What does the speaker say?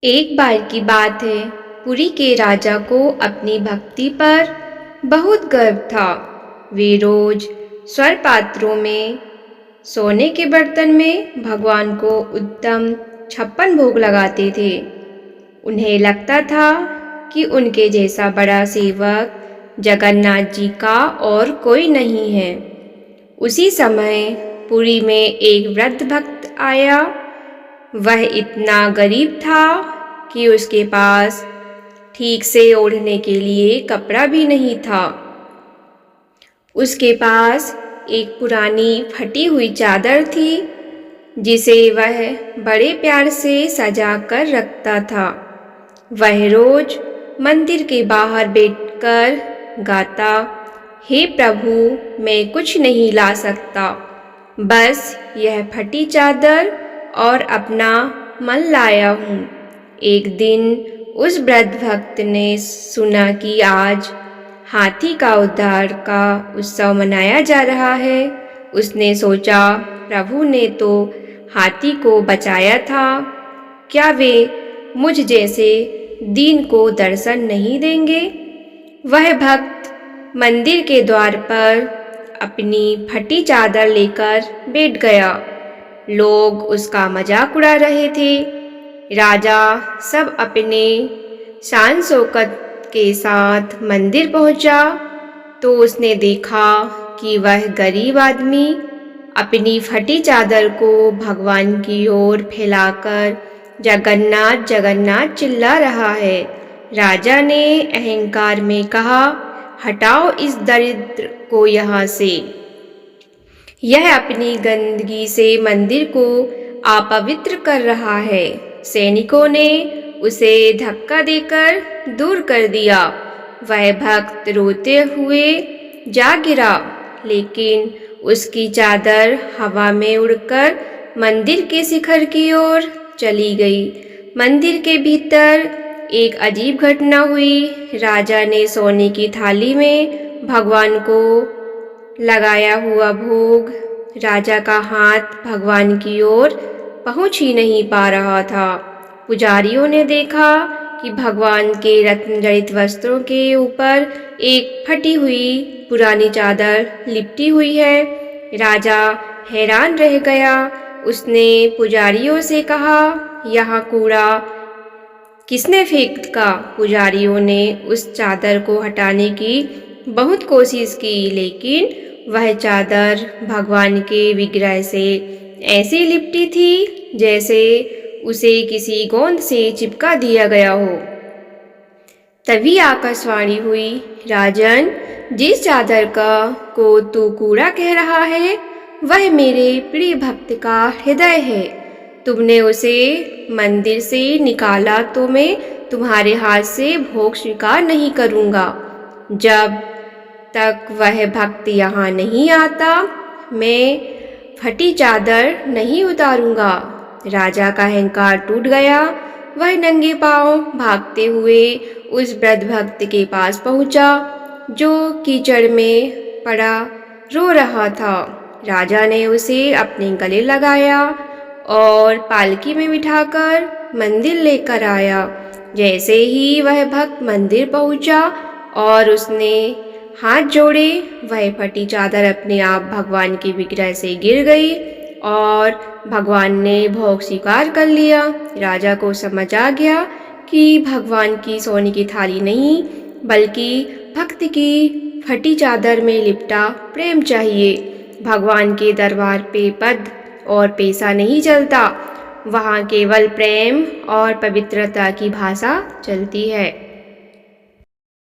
एक बार की बात है। पुरी के राजा को अपनी भक्ति पर बहुत गर्व था। वे रोज स्वर्ण पात्रों में सोने के बर्तन में भगवान को उत्तम 56 भोग लगाते थे। उन्हें लगता था कि उनके जैसा बड़ा सेवक जगन्नाथ जी का और कोई नहीं है। उसी समय पुरी में एक वृद्ध भक्त आया। वह इतना गरीब था कि उसके पास ठीक से ओढ़ने के लिए कपड़ा भी नहीं था। उसके पास एक पुरानी फटी हुई चादर थी जिसे वह बड़े प्यार से सजा कर रखता था। वह रोज मंदिर के बाहर बैठकर गाता, हे प्रभु, मैं कुछ नहीं ला सकता, बस यह फटी चादर और अपना मन लाया हूँ। एक दिन उस वृद्ध भक्त ने सुना कि आज हाथी का उद्धार का उत्सव मनाया जा रहा है। उसने सोचा, प्रभु ने तो हाथी को बचाया था, क्या वे मुझ जैसे दीन को दर्शन नहीं देंगे? वह भक्त मंदिर के द्वार पर अपनी फटी चादर लेकर बैठ गया। लोग उसका मजाक उड़ा रहे थे। राजा सब अपने शान शौकत के साथ मंदिर पहुंचा तो उसने देखा कि वह गरीब आदमी अपनी फटी चादर को भगवान की ओर फैलाकर जगन्नाथ जगन्नाथ चिल्ला रहा है। राजा ने अहंकार में कहा, हटाओ इस दरिद्र को यहाँ से। यह अपनी गंदगी से मंदिर को अपवित्र कर रहा है। सैनिकों ने उसे धक्का देकर दूर कर दिया। वह भक्त रोते हुए जा गिरा, लेकिन उसकी चादर हवा में उड़कर मंदिर के शिखर की ओर चली गई। मंदिर के भीतर एक अजीब घटना हुई। राजा ने सोने की थाली में भगवान को लगाया हुआ भोग, राजा का हाथ भगवान की ओर पहुंच ही नहीं पा रहा था। पुजारियों ने देखा कि भगवान के रत्न जड़ित वस्त्रों के ऊपर एक फटी हुई पुरानी चादर लिपटी हुई है। राजा हैरान रह गया। उसने पुजारियों से कहा, यहाँ कूड़ा किसने फेंका? पुजारियों ने उस चादर को हटाने की बहुत कोशिश की, लेकिन वह चादर भगवान के विग्रह से ऐसी लिपटी थी जैसे उसे किसी गोंद से चिपका दिया गया हो। तभी आकाशवाणी हुई, राजन, जिस चादर को तू कूड़ा कह रहा है वह मेरे प्रिय भक्त का हृदय है। तुमने उसे मंदिर से निकाला तो मैं तुम्हारे हाथ से भोग स्वीकार नहीं करूँगा। जब तक वह भक्त यहाँ नहीं आता मैं फटी चादर नहीं उतारूँगा। राजा का अहंकार टूट गया। वह नंगे पांव भागते हुए उस वृद्ध भक्त के पास पहुँचा जो कीचड़ में पड़ा रो रहा था। राजा ने उसे अपने गले लगाया और पालकी में बिठाकर मंदिर लेकर आया। जैसे ही वह भक्त मंदिर पहुंचा और उसने हाथ जोड़े, वह फटी चादर अपने आप भगवान के विग्रह से गिर गई और भगवान ने भोग स्वीकार कर लिया। राजा को समझ आ गया कि भगवान की सोने की थाली नहीं बल्कि भक्त की फटी चादर में लिपटा प्रेम चाहिए। भगवान के दरबार पे पद और पैसा नहीं चलता, वहाँ केवल प्रेम और पवित्रता की भाषा चलती है।